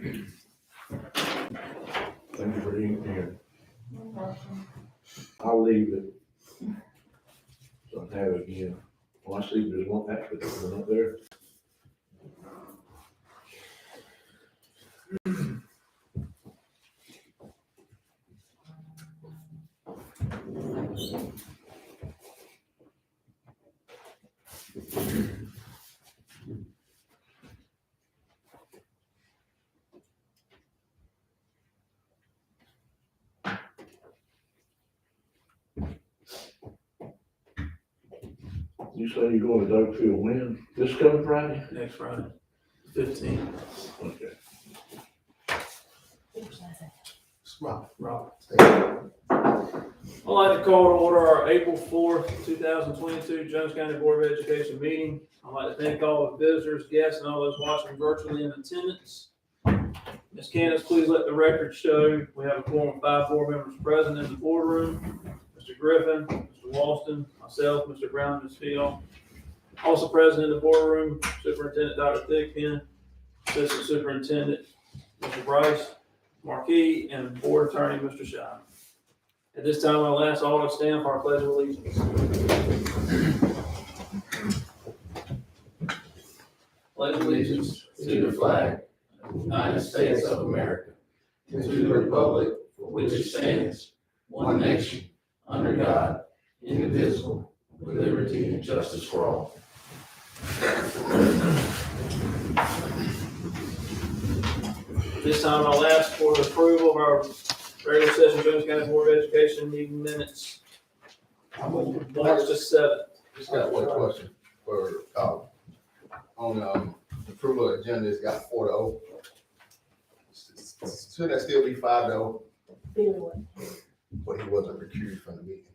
Thank you for being here. I'll leave it. So I have it again. Well, I see there's one extra one up there. You say you're going to Doakfield when? This coming Friday? Next Friday, 15. Okay. Robert. I'd like to call to order our April 4th, 2022 Jones County Board of Education meeting. I'd like to thank all the visitors, guests, and all those watching virtually in attendance. Ms. Candace, please let the record show we have a quorum of 5 board members present in the boardroom. Mr. Griffin, Mr. Walston, myself, Mr. Brown, Ms. Field. Also present in the boardroom, Superintendent Dr. Thigpen, Assistant Superintendent Mr. Bryce, Marquis, and Board Attorney Mr. Shine. At this time, I'll ask all to stand for our pledge of allegiance. Pledge allegiance to the flag of the United States of America, and to the republic for which it stands, one nation, under God, indivisible, with liberty and justice for all. This time I'll ask for the approval of our regular session Jones County Board of Education meeting minutes. March the 7th. Just got one question for, on, the approval of the agenda, it's got 4-0. Should that still be 5-0? But he wasn't recused from the meeting,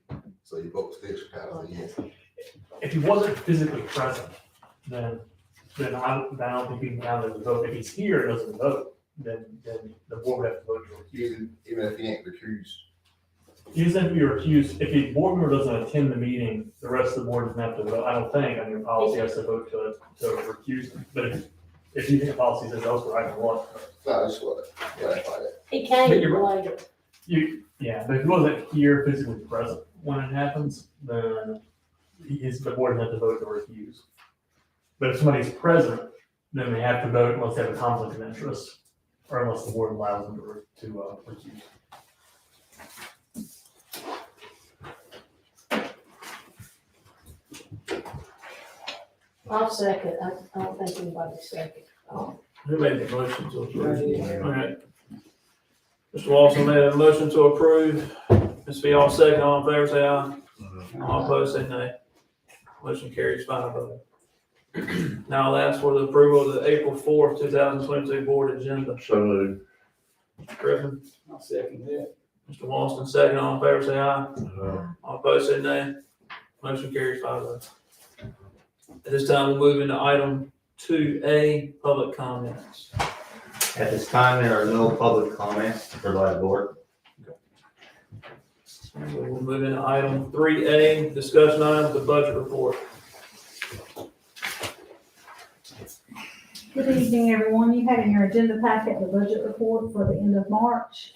so your vote still should count as a yes. If he wasn't physically present, then I don't think he can count as a vote. If he's here and doesn't vote, then the board would have to vote to recuse. Even if he ain't recused. Even if you're recused, if a board member doesn't attend the meeting, the rest of the board doesn't have to vote. I don't think, I mean, policy has to vote to recuse them. But if you think the policy says elsewhere, I can look. No, that's what, clarify that. It came But you're later. Yeah, but if he wasn't here physically present when it happens, then the board doesn't have to vote to recuse. But if somebody's present, then they have to vote unless they have a conflict of interest, or unless the board allows them to recuse. I'll second. I don't think anybody's second. Who made the motion to approve? All right. Mr. Walson made a motion to approve. Ms. Field, second. All in favor, say aye. All opposed, say nay. Motion carries 5-0. Now I'll ask for the approval of the April 4th, 2022 board agenda. So moved. Mr. Griffin, I'll second that. Mr. Walston, second. All in favor, say aye. Uh, All opposed, say nay. Motion carries 5-0. At this time, we'll move into item 2A, public comments. At this time, there are no public comments for the board. So we'll move into item 3A, discussion items, the budget report. Good evening, everyone. You have in your agenda packet the budget report for the end of March.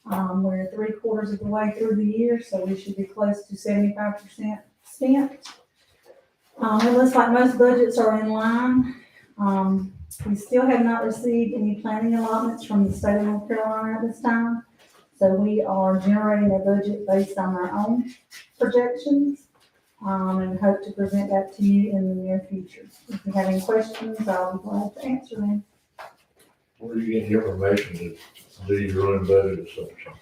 We're 3/4 of the way through the year, so we should be close to 75% spent. It looks like most budgets are in line. We still have not received any planning allotments from the state of North Carolina at this time. So we are generating a budget based on our own projections, and hope to present that to you in the near future. If you have any questions, I'll be glad to answer them. where are you getting your information to do your own budget assumption?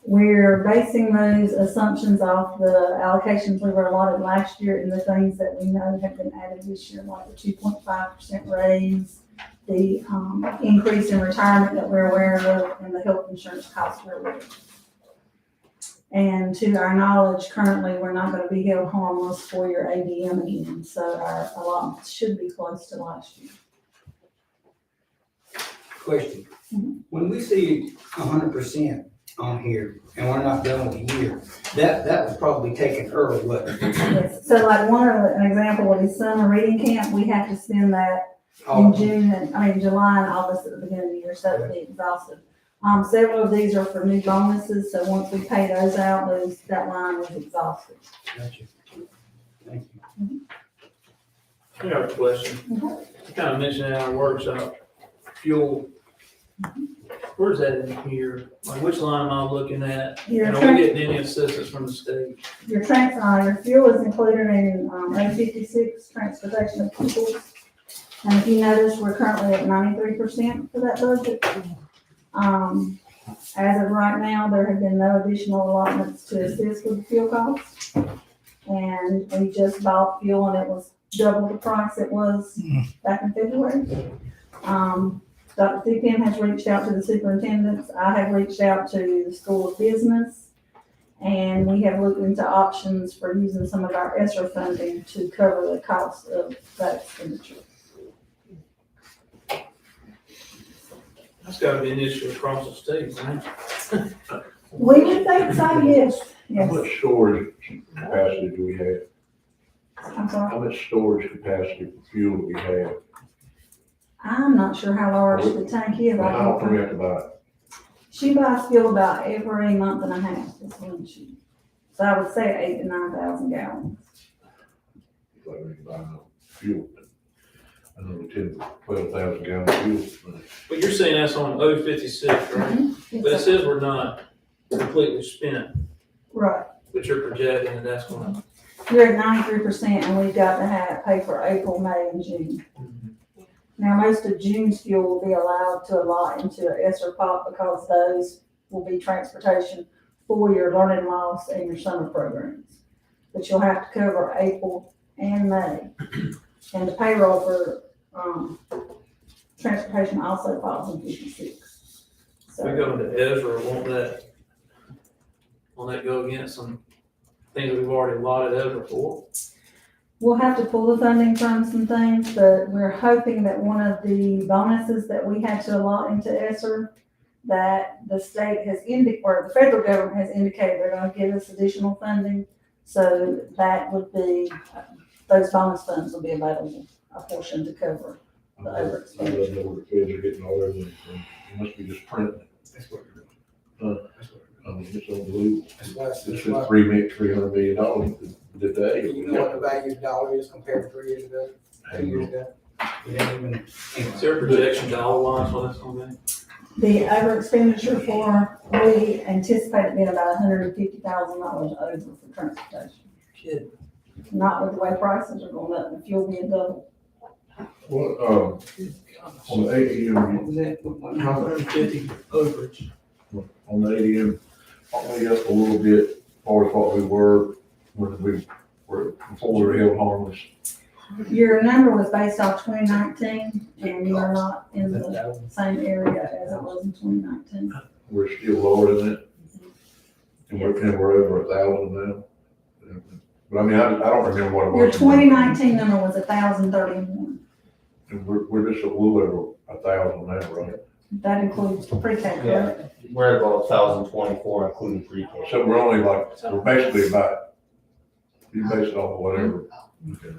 We're basing those assumptions off the allocations we were allotted last year and the things that we know have been added this year, like the 2.5% raise, the increase in retirement that we're aware of, and the health insurance costs we're aware of. And to our knowledge, currently, we're not going to be held harmless for your ADM again, so our allotments should be close to last year. Question. Mhm. When we see 100% on here and we're not done with the year, that was probably taken early, wasn't it? Yes, so like an example with his summer reading camp, we have to spend that in June and, July and August at the beginning of the year, so it'll be exhausted. Several of these are for new bonuses, so once we pay those out, that line is exhausted. Gotcha. Thank you. I got a question. You kind of mentioned in our workshop, fuel. Where's that in here? Like, which line am I looking at? Your And are we getting any assistance from the state? your fuel is included in, A56, transportation of people. And if you notice, we're currently at 93% for that budget. As of right now, there have been no additional allotments to assist with the fuel costs. And we just bought fuel and it was double the price it was back in February. Dr. CPM has reached out to the superintendents. I have reached out to the School of Business. And we have looked into options for using some of our ESSER funding to cover the cost of that expenditure. That's gotta be an issue across the state, right? We would think so, yes, How yes. much storage capacity do we have? I'm sorry. How much storage capacity for fuel do we have? I'm not sure how large the tank is. How often we have to buy it? She buys fuel about every month and a half, is when she, so I would say 8,000 to 9,000 gallons. It's like we can buy no fuel. I know 10, 12,000 gallon fuel. But you're saying that's on 056, right? But it says we're not completely spent, Right, but you're projecting that that's gonna. you're at 93% and we've got to pay for April, May, and June. Now, most of June's fuel will be allowed to allot into an ESSER pot because those will be transportation for your learning loss and your summer programs. But you'll have to cover April and May. And the payroll for, transportation also falls in 56. We go into Ezra, won't that go against some things that we've already allotted Ezra for? We'll have to pull the funding from some things, but we're hoping that one of the bonuses that we had to allot into ESSER, that the state has or the federal government has indicated they're gonna give us additional funding. So that would be, those bonus funds will be available, a portion to cover the I don't overexpenditure. know where the feds are getting all their money from. It must be just printing. That's what you're I mean, it's unbelievable. That's It's just $300 million today. Do you know what the value of the dollar is compared to 3 years ago, 2 years ago? We didn't even. Is there a projection dollar wise what that's gonna be? The overexpenditure we anticipate it being about $150,000 over for transportation. Kid. Not with the way prices are going up, and fuel being double. Well, on the ATM, What was that? 150 overage. on the ATM, only up a little bit as far as what we were when we were, before we were held harmless. Your number was based off 2019, and you are not in the same area as it was in 2019. We're still lower than that. And we're over 1,000 now. But I mean, I don't remember what it was. Your 2019 number was 1,031. And we're just a little over 1,000 now, right? That includes pre-K, correct? We're at about 1,024, including pre-K. So we're only like, we're basically about, you base it off of whatever. Okay.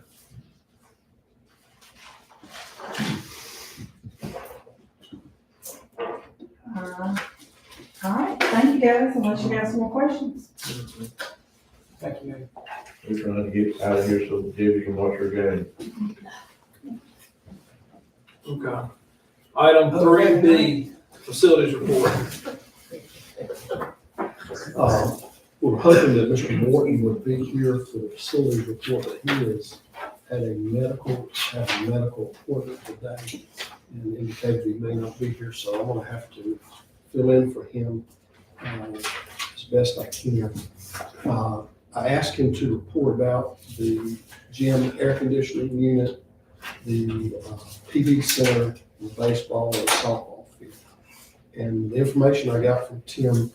All right, thank you guys, unless you have some more questions. Thank you, Mayor. We're trying to get out of here so Debbie can watch her game. Okay. Item 3B, facilities report. We're hoping that Mr. Morton would be here for the facilities report, but he is at a medical appointment today and indicated he may not be here, so I'm gonna have to fill in for him as best I can. I asked him to report about the gym air conditioning unit, the PV center, the baseball and softball field. And the information I got from Tim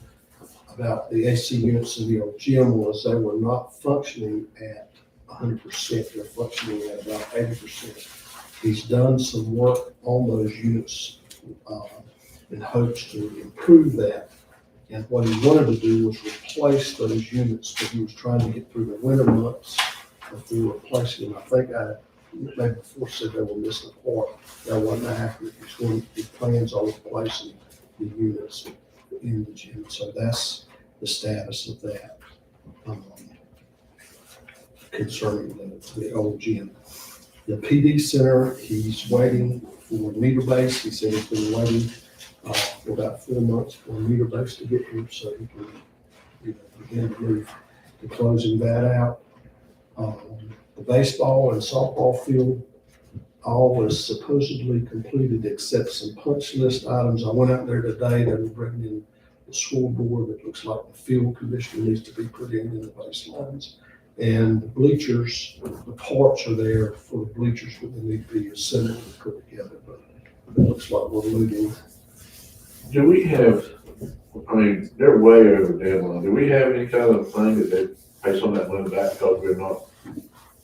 about the AC units in the old gym was they were not functioning at 100%, they're functioning at about 80%. He's done some work on those units in hopes to improve that. And what he wanted to do was replace those units, but he was trying to get through the winter months before replacing them. I think I maybe before said they were missing a part. That wasn't accurate. It's going, the plans are replacing the units in the gym. So that's the status of that. Concerning the old gym. The PD center, he's waiting for meter base. He said he's been waiting for about 4 months for a meter base to get here so he can begin to move to closing that out. The baseball and softball field, all was supposedly completed except some punch list items. I went out there today, they were bringing in the scoreboard. It looks like the field conditioner needs to be put in the baselines. And the bleachers, the parts are there for the bleachers, but they need to be assembled and put together. But it looks like we're moving. Do we have, I mean, they're way over deadline. Do we have any kind of thing that they pay some of that money back because we're not?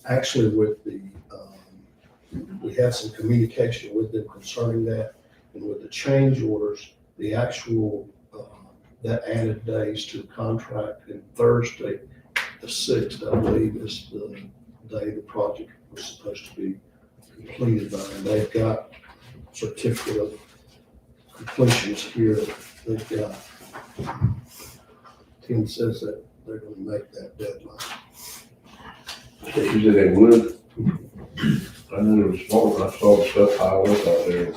Actually, with the, we had some communication with them concerning that. And with the change orders, the actual, that added days to the contract, and Thursday, the 6th, I believe, is the day the project was supposed to be completed by. And they've got certificate of completions here. They've got, Tim says that they're gonna make that deadline. You said they would. I knew there was smoke, I saw the stuff piled up out there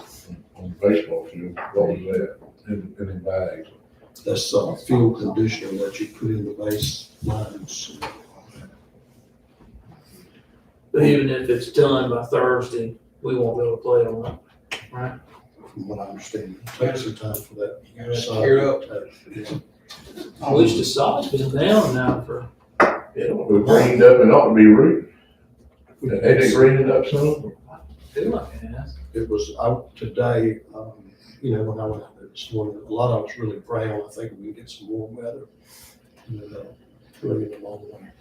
on the baseball field. What was that? In the bags. That's field conditioner that you put in the base lines. But even if it's done by Thursday, we won't be able to play on it, right? From what I understand, it takes some time for that. You gotta tear up. I wish the sod's been down now for, Yeah, we greened up and ought to be rooted. Had they greened it up some? feel like it has. It was out today, when I went out there this morning, a lot of it's really brown. I think we can get some warm weather. And, really in the long run.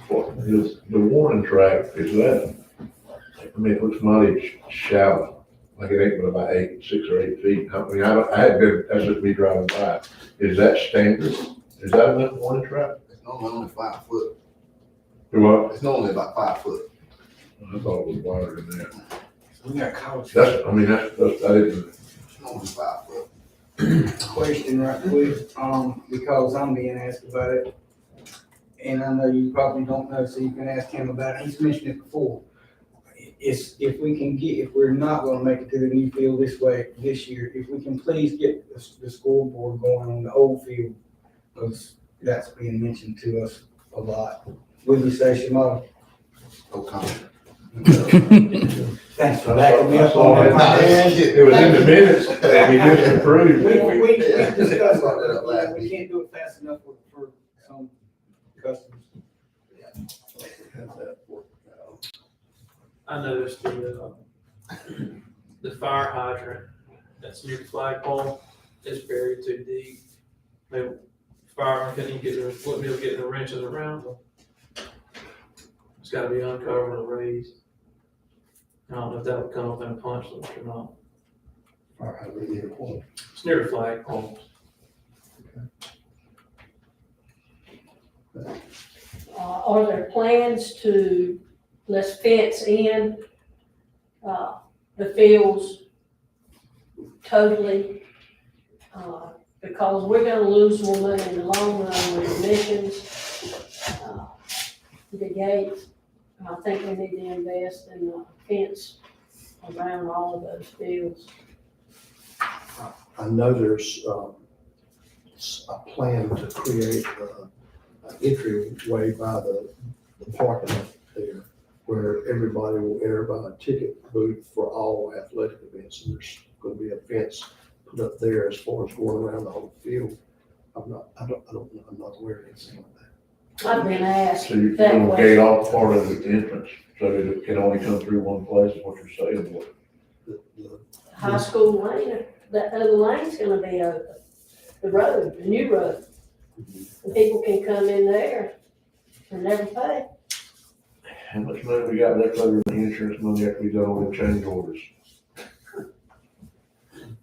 What is the warning track, is that, I mean, it looks mighty shallow, like it ain't but about 6 or 8 feet. I mean, I had been, that's just me driving by. Is that standard? Is that enough warning track? It's normally only 5 foot. Do what? It's normally about 5 foot. I thought it was wider than that. We got college. That's, I didn't, It's normally 5 foot. Question right quick, because I'm being asked about it. And I know you probably don't know, so you can ask him about it. He's mentioned it before. It's, if we're not gonna make it to the new field this year, if we can please get the scoreboard going on the old field, because that's being mentioned to us a lot. Would you say, Shimon? No comment. Thanks for backing me up on I saw that. it was in the minutes, and we just approved We it. discussed that, we can't do it fast enough for some customers. I noticed the fire hydrant that's near the flagpole is buried too deep. Maybe firemen couldn't even wouldn't be able to get the wrenches around them. It's gotta be uncovered and raised. I don't know if that would come up in a punch list or not. All right, we're near one. It's near the flagpole. Are there plans to, let's fence in, the fields totally? Because we're gonna lose more money in the long run with admissions, the gates. I think we need to invest in a fence around all of those fields. I know there's a plan to create an entryway by the parking lot there where everybody will enter by a ticket booth for all athletic events. And there's going to be a fence put up there as far as going around the whole field. I'm not aware of anything like that. I've been asked So you're that gonna way. gate off part of the entrance, so that it can only come through one place, is what you're saying, boy. The High school lane, that other lane's gonna be open, the road, the new road. And people can come in there and never pay. How much money we got left over in the insurance money after we done all the change orders?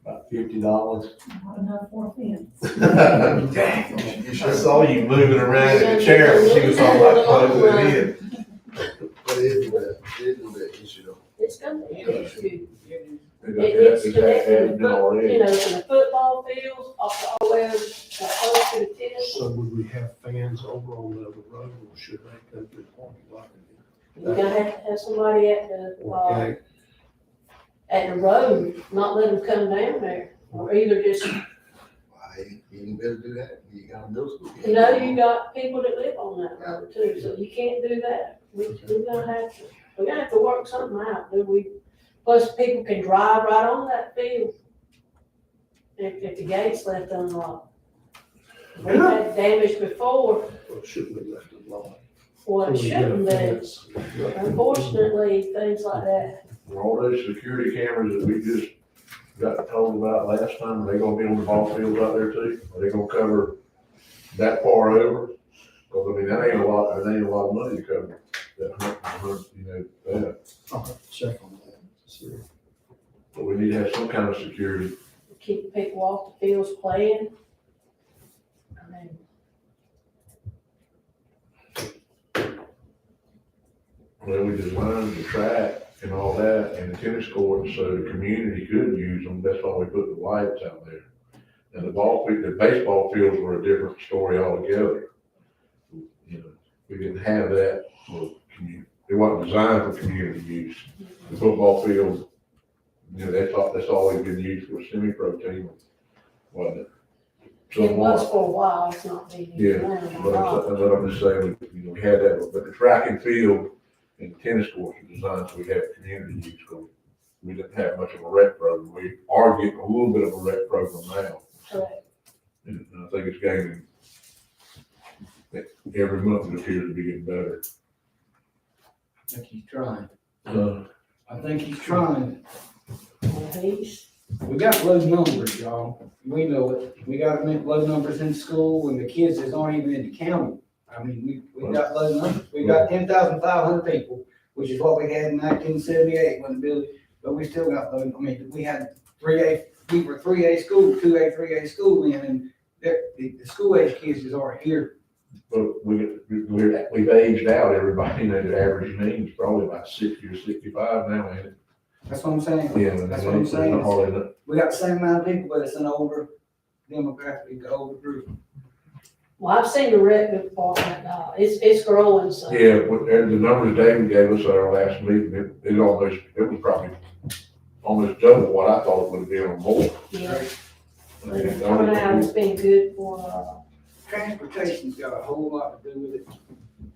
About $50. Not enough for a fence. I saw you moving around in the chair when she was talking about closing it in. But it is that issue come in, it's good. It's It's connected, already. you know, from the football fields, all the way over close to the tennis. So would we have fans over on the other road, or should they come to the parking lot? You're gonna have to have somebody Okay, at the road, not let them come down there, or either just, Why, you better do that, you gotta do something. you know, you got people that live on that road too, so you can't do that. We're gonna have to work something out, do we? Plus, people can drive right on that field if the gate's left unlocked. We've had damage before, or shouldn't be left alone? what it shouldn't be. Unfortunately, things like that. All those security cameras that we just got told about last time, they gonna be on the ball fields out there too? Are they gonna cover that far over? Cause I mean, that ain't a lot of money to cover that, you know, that. I'll have to check on that. See. But we need to have some kind of security. Keep people off the fields playing. I mean, Well, we designed the track and all that and the tennis courts so the community could use them. That's why we put the lights out there. And the baseball fields were a different story altogether. You know, we didn't have that for community. It wasn't designed for community use. The football field, you know, that's always been used for semi-pro team, wasn't it? it was for a while, it's not being used Yeah, now. but I'm just saying, you know, we had that, but the track and field and the tennis courts were designed so we had community use. So we didn't have much of a rec program. We are getting a little bit of a rec program now. Correct. And I think it's gaining, every month it appears to be getting better. I think he's trying. Uh, I think he's trying. Well, We got low numbers, y'all. We know it. We got low numbers in school and the kids that aren't even in the county. I mean, we got low numbers. We got 10,500 people, which is what we had in 1978 when the building, but we still got low. I mean, we had 3A, we were 3A school, 2A, 3A school then, and the school age kids is already here. But we've aged out everybody, you know, the average mean is probably about 60 or 65 now, ain't it? That's what I'm saying. Yeah. That's what I'm saying. Hardly, We got the same amount of people, but it's an older demographic, the older group. Well, I've seen the rec department, it's growing, so. yeah, and the numbers David gave us at our last meeting, it was probably almost double what I thought it would have been or more. Yeah, I mean, but coming out, it's been good for, Transportation's got a whole lot to do with it.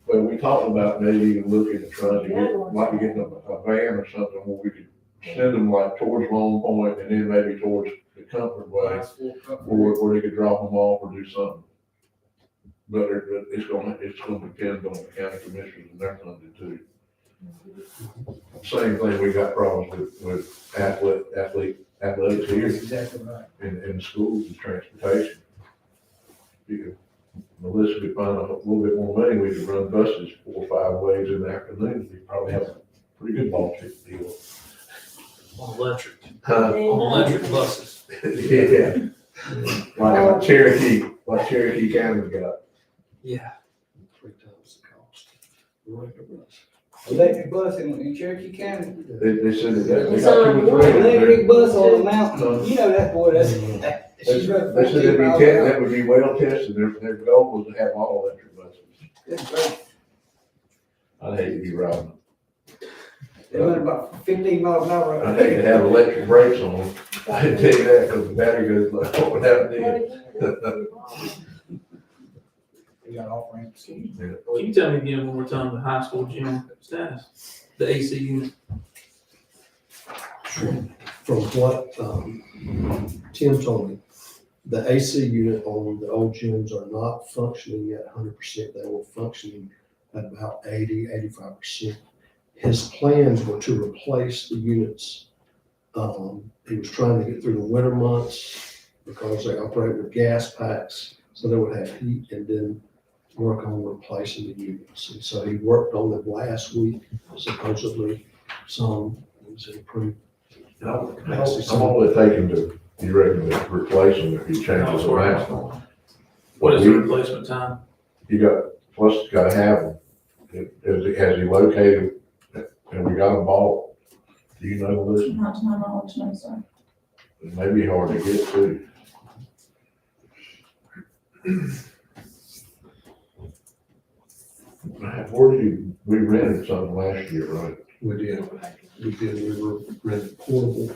But we talked about maybe even looking at trying to get, like getting a van or something where we could send them like towards Long Point and then maybe towards the Comfort Way, where they could drop them off or do something. But it's gonna depend on the county commissioners and their funding too. Same thing, we got problems with athletics here That's exactly right. in schools and transportation. Because Melissa could find a little bit more money, we could run buses 4 or 5 ways in the afternoon, we probably have a pretty good ball ticket deal. On electric, Huh? on electric buses. Yeah. Like Cherokee County got. Yeah. 3 times the cost. Regular bus. Electric bus in Cherokee County. They said that they It's got on 2 or 3. Electric bus on the mountain. You know that boy, They said that would be well tested, their goal was to have all electric buses. That's great. I'd hate to be riding. They went about 15 miles an hour. I'd hate to have electric brakes on them. I can tell you that, because the battery goes like, what would happen then? We got off ramps. Can you tell me again one more time the high school gym status, the AC unit? From what, Tim told me, the AC unit on the old gyms are not functioning at 100%. They were functioning at about 85%. His plans were to replace the units. He was trying to get through the winter months because they operate with gas packs, so they would have heat, and then work on replacing the units. And so he worked on them last week, supposedly some was improved. I'm only taking you reckon to replace them if you change the amount. What is the replacement time? You got, plus you gotta have them. Has he located, and we got them bought? Do you know, Melissa? Not to my knowledge, no, sir. It may be hard to get to. We rented something last year, right? We did, we were renting portable,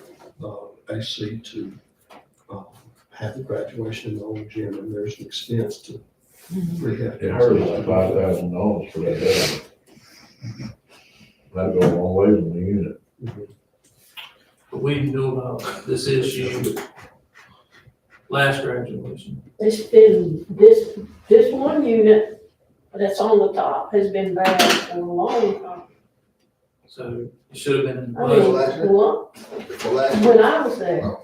AC to, have the graduation in the old gym, and there's an expense to rehab. It hurt like $5,000 for that day. That'd go a long way in the unit. But we knew about this issue with last graduation. It's been, this one unit that's on the top has been bad for a long time. So it should have been in the I mean, budget. what, For last, when I was there,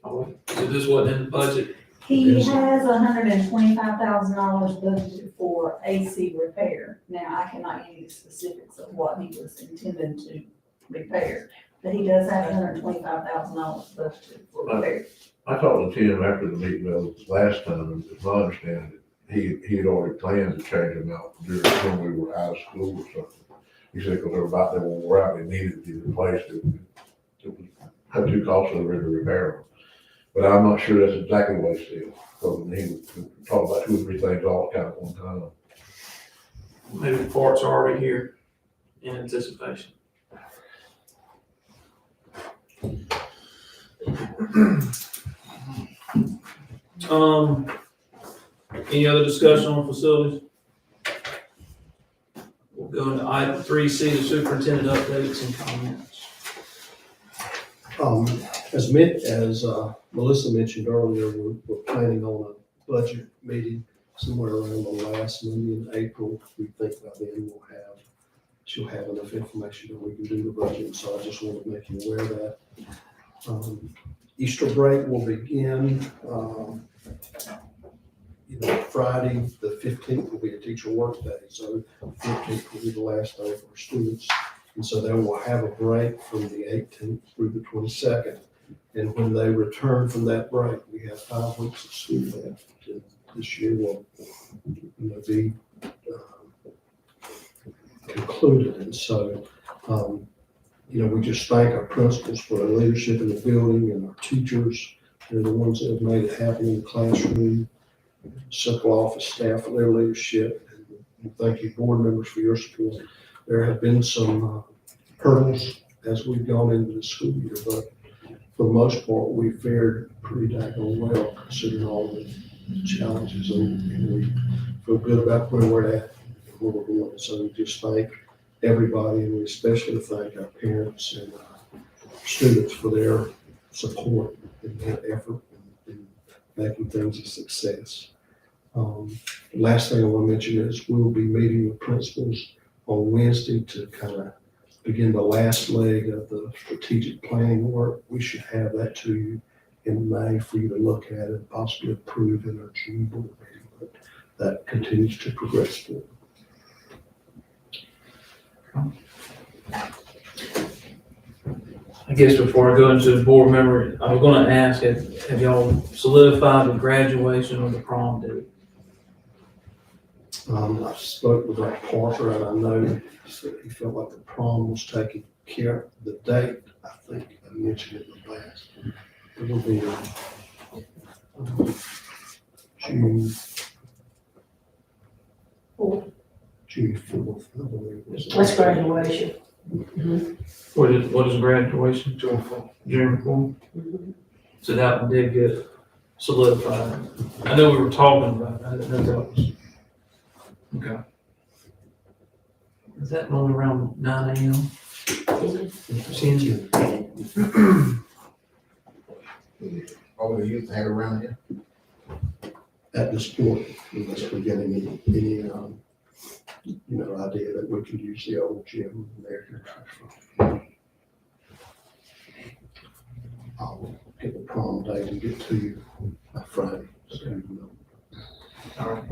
So this wasn't in the budget. He has $125,000 budgeted for AC repair. Now, I cannot give you the specifics of what he was intending to repair, but he does have $125,000 budgeted for repair. I talked to Tim after the meeting last time, and as I understand it, he had already planned to change them out during when we were out of school or something. He said, because they were about, they were wore out, they needed to be replaced. It was had too costly to repair them. But I'm not sure that's exactly what he said, because he was talking about 2 or 3 things all kind of at one time. Maybe the parts are already here in anticipation. Any other discussion on facilities? We'll go into item 3C, the superintendent updates and comments. As Melissa mentioned earlier, we're planning on a budget meeting somewhere around the last Monday in April. We think by then she'll have enough information that we can do the budget, so I just want to make you aware of that. Easter break will begin, Friday, the 15th will be a teacher work day, so 15th will be the last day for students. And so they will have a break from the 18th through the 22nd. And when they return from that break, we have 5 weeks of school left. And this year will be concluded. And so, we just thank our principals for their leadership in the building and our teachers. They're the ones that have made it happen in the classroom. Central office staff for their leadership. And thank you, board members, for your support. There have been some hurdles as we've gone into the school year, but for the most part, we fared pretty daggone well considering all the challenges, and we feel good about where we're at and where we're going. So we just thank everybody, and we especially thank our parents and students for their support and their effort in making things a success. The last thing I want to mention is we'll be meeting with principals on Wednesday to kind of begin the last leg of the strategic planning work. We should have that to you in May for you to look at and possibly approve in our June board meeting, but that continues to progress forward. I guess before I go into the board member, I was gonna ask, have y'all solidified the graduation or the prom date? I spoke with our Parker, and I know he felt like the prom was taken care of. The date, I think I mentioned it in the last. It will be June 4th, I believe. that's graduation. What is graduation? June 4th. So that one did get solidified. I know we were talking about it. I didn't know that was. Okay. Is that normally around 9 a.m.? all we used to have around here. At this point, unless we get any idea that we can use the old gym there. I'll get the prom date and get to you by Friday, so you know. All right.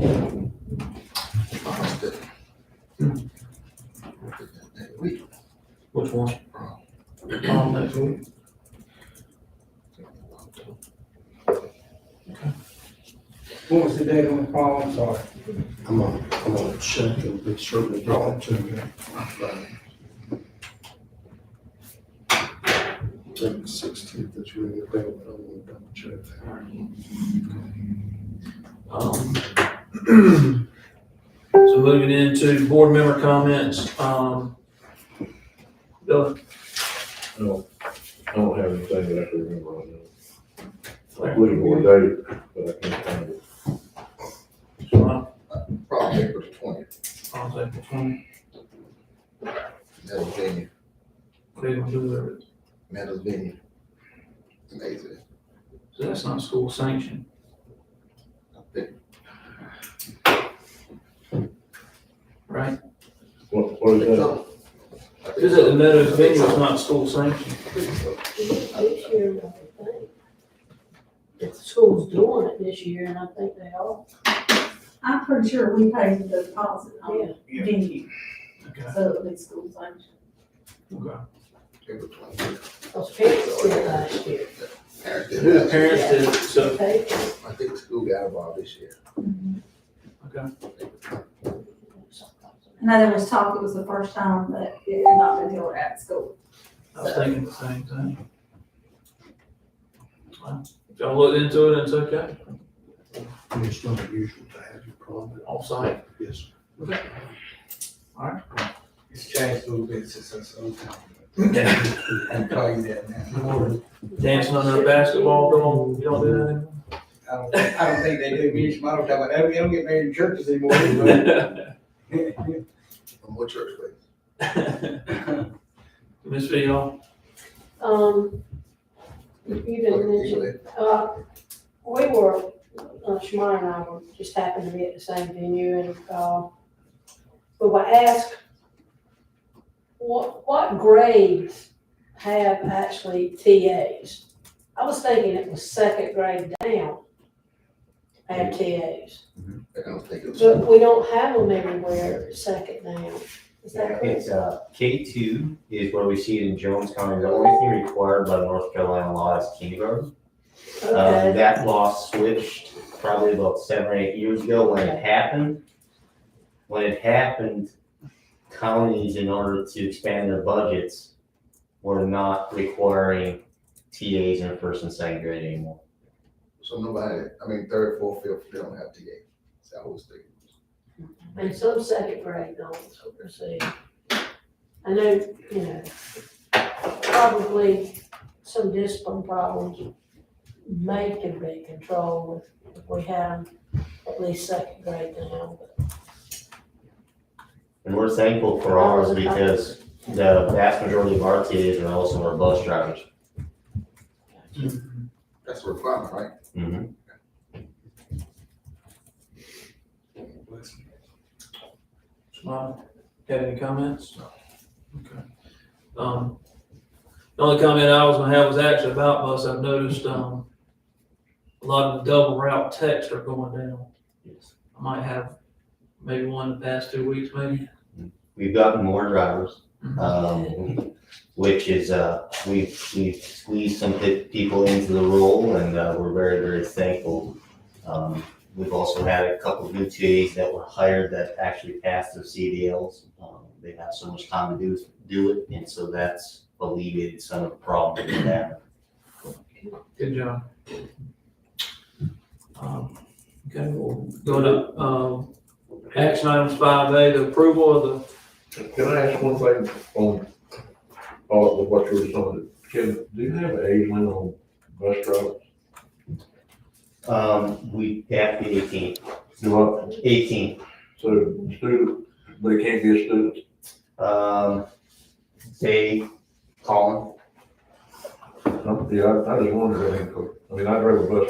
Which one? Prom next week. What was the date on the prom? I'm sorry. I'm gonna check and be certain to get it to you by Friday. December 16th that you're available, I want to double check that. So moving into board member comments, Bill, I don't have anything that I can remember right now. Like looking for a date, but I can't find it. Probably April the 20th. I'll say the 20, Meadows venue, what are you gonna do there? Meadows venue. Amazing. So that's not school sanctioned. Right? What is that? Is it the Meadows venue is not school sanctioned? This year, I think. If the school's doing it this year, and I think they are. I'm pretty sure we paid the deposit on Yeah. the venue, Okay. so it'll be school sanctioned. Okay. April 20th. Those parents did it last year. Parents did The that. parents did, it, so, Okay. I think the school got involved this year. okay. I know there was talk, it was the first time that it had not been held at school. I was thinking the same thing. Well, if y'all looked into it, it's okay, It's not unusual to have your problem. off-site. Yes. It's changed a little bit since that's old time. I can call you that now. Dancing under a basketball goal, you don't do that anymore? I don't think they do much, I don't talk about, they don't get married in churches anymore. anyway. From what church place? Ms. Field, You didn't mention, we were, Shemar and I were just happened to be at the same venue and, we were asked, what grades have actually TAs? I was thinking it was second grade down have TAs, I don't think it was. but we don't have them everywhere, second down. Is that correct? It's, K2 is where we see it in Jones County. The only thing required by North Carolina law is kindergarten. Okay, That law switched probably about 7 or 8 years ago when it happened. When it happened, counties, in order to expand their budgets, were not requiring TAs in first and second grade anymore. So nobody, I mean, third, fourth, fifth, they don't have TA. So I was thinking. and some second grade don't, so we're seeing. I know, probably some discipline problems may can be controlled if we have at least second grade now, but. And we're thankful for ours because the vast majority of our TAs are also our bus drivers. That's a requirement, right? Mhm. Shemar, got any comments? Okay. The only comment I was gonna have was actually about bus. I've noticed, a lot of the double route texts are going down. Yes. I might have maybe one in the past 2 weeks, maybe. We've gotten more drivers, Mhm. which is, we've squeezed some people into the role and, we're very, very thankful. We've also had a couple of new TAs that were hired that actually passed their CDLs. They have so much time to do it, and so that's alleviated some of the problems with that. Good job. Okay, we'll go to, action items 5A, the approval of Can I ask one thing on, all of what you were saying? Do you have an age limit on bus drivers? We have to be 18. Do what? 18. So student, but it can't be a student? Say, Colin. Yeah, I just wondered, I mean, I drove a bus,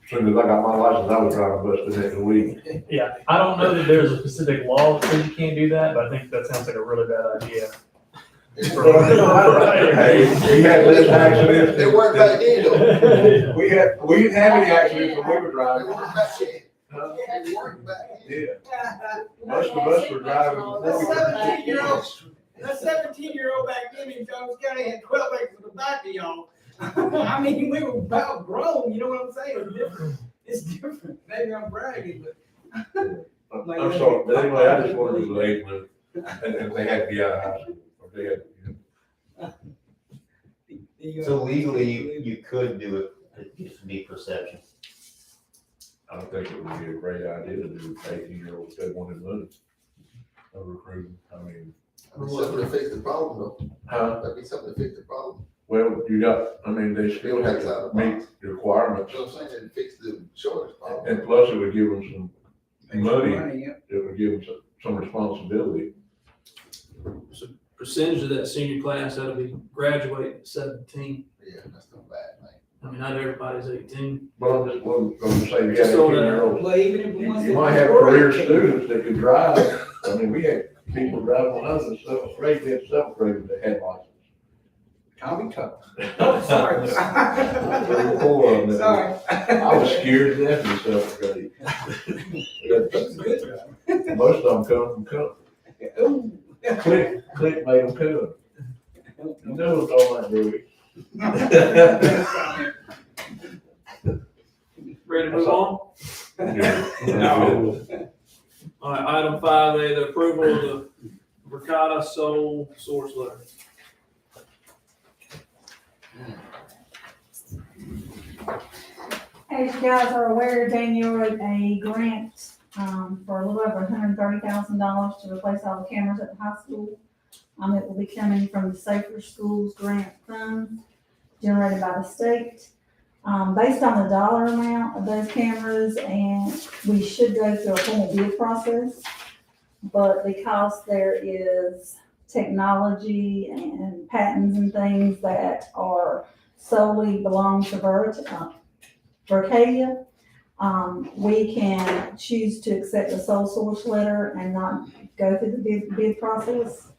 as soon as I got my license, I was driving a bus the next week. Yeah, I don't know that there's a specific law that says you can't do that, but I think that sounds like a really bad idea. Hey, we had less accidents. They weren't back then, though. We didn't have any accidents when we were They driving. weren't back then. They weren't back then. Yeah, most of us were driving before we were. That 17-year-old back then in Jones County had 12 acres of tobacco, y'all. I mean, we were about grown, you know what I'm saying? It's different. It's different. Maybe I'm bragging, but. I'm sorry, but anyway, I just wanted to age limit, and they had to be out of high school, or they had, The So legally, you could do it, it used to be perception. I don't think it would be a great idea to do 18-year-olds that wanted money. Of recruiting, I mean, That'd be something to fix the problem though. That'd be something to fix the problem. well, you got, I mean, they still have to meet the requirements. You know what I'm saying? It'd fix the shortage problem. And plus it would give them some money, yeah. it would give them some responsibility. So percentage of that senior class that'll be graduating at 17. Yeah, that's not bad, man. I mean, not everybody's 18. But I'm just saying, you got Just so that- 18-year-olds. Well, even if the ones You that might have were career 18. students that can drive. I mean, we had people driving when I was in seventh grade, we had seventh graders that had licenses. Tommy Tuck. Oh, sorry. There were 4 of them. Sorry. I was scared to death in seventh grade. That's good. Most of them come from Ooh. Click made them come. You know what's all that, Ruby? Ready to move on? No. All right, item 5A, the approval of the Verkada sole source letter. As you guys are aware, Daniel wrote a grant, for a little over $130,000 to replace all the cameras at the high school. It will be coming from the Safer Schools Grant Fund generated by the state. Based on the dollar amount of those cameras, and we should go through a formal bid process. But because there is technology and patents and things that are solely belong to Vercadia, we can choose to accept the sole source letter and not go through the bid process.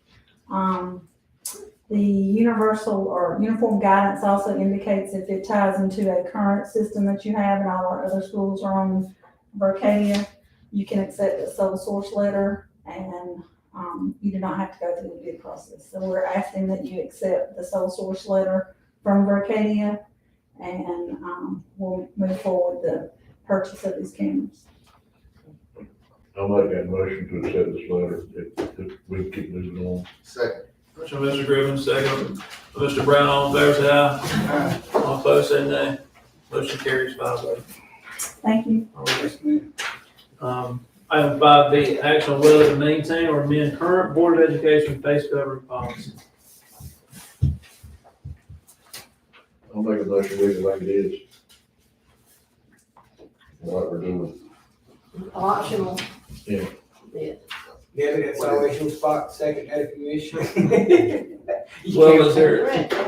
The universal or uniform guidance also indicates if it ties into a current system that you have, and all our other schools are on Vercadia, you can accept the sole source letter, and you do not have to go through the bid process. So we're asking that you accept the sole source letter from Vercadia, and we'll move forward the purchase of these cameras. I'll make that motion to accept this letter if we can keep moving on. Second. Motion by Mr. Griffin, second by Mr. Brown, all in favor, say aye. All opposed, say nay. Motion carries 5-0. Thank you. All right. Item 5B, action on whether to maintain or amend current Board of Education face covering policy. I'll make a motion, leave it like it is. What we're doing. Optional. Yeah. Yeah. Yeah, that's always your spot, second that if you wish. Well, is there,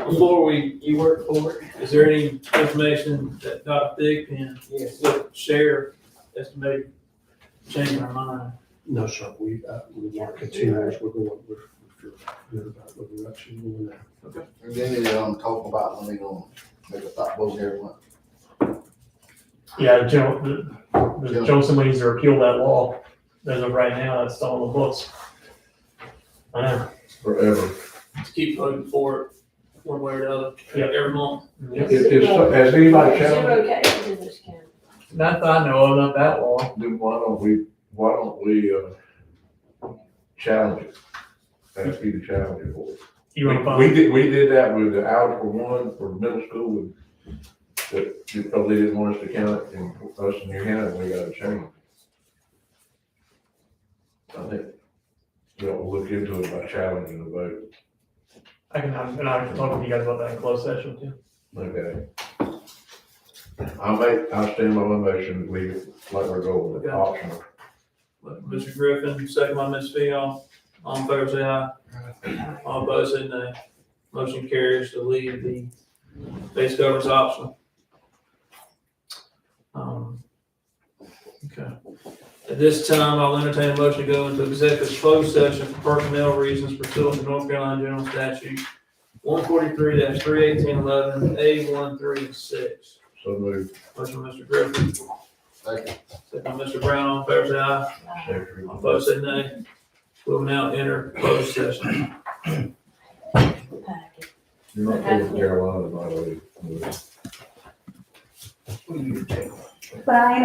before You work for it. is there any information that Dr. Thigpen Yes. would share as to maybe changing our mind? No, sir, we want to continue as we're going, we feel good about the direction we're going now. And then they, talk about when they gonna make a thought vote every month. Yeah, the Johnson needs to repeal that law. As of right now, that's still on the books. I know. Forever. To keep voting for it one way or the other, Yeah. every month. Has anybody challenged? Zero cases in this county. Not that I know of, not that law. Then why don't we challenge it? Ask you to challenge it for us. You want to find? We did that with the Algebra 1 for middle school, that because they didn't want us to count it, and us in New Hampshire, we got to change. I think, we'll look into it by challenging the vote. I can talk with you guys about that in closed session too. Okay. I'll stand by my motion, leave it like we're going, Okay. optional. Mr. Griffin, second by Ms. Fion, all in favor, say aye. All opposed, say nay. Motion carries to leave the face covers optional. Okay. At this time, I'll entertain a motion to go into executive closed session for personnel reasons pursuant to North Carolina General Statute 143-31811A136. So moved. Motion by Mr. Griffin, Second. second by Mr. Brown, all in favor, say aye. Secretary. All opposed, say nay. We'll now enter closed session. Packet. You're not going to Carolina, by the way. What do you do? But I am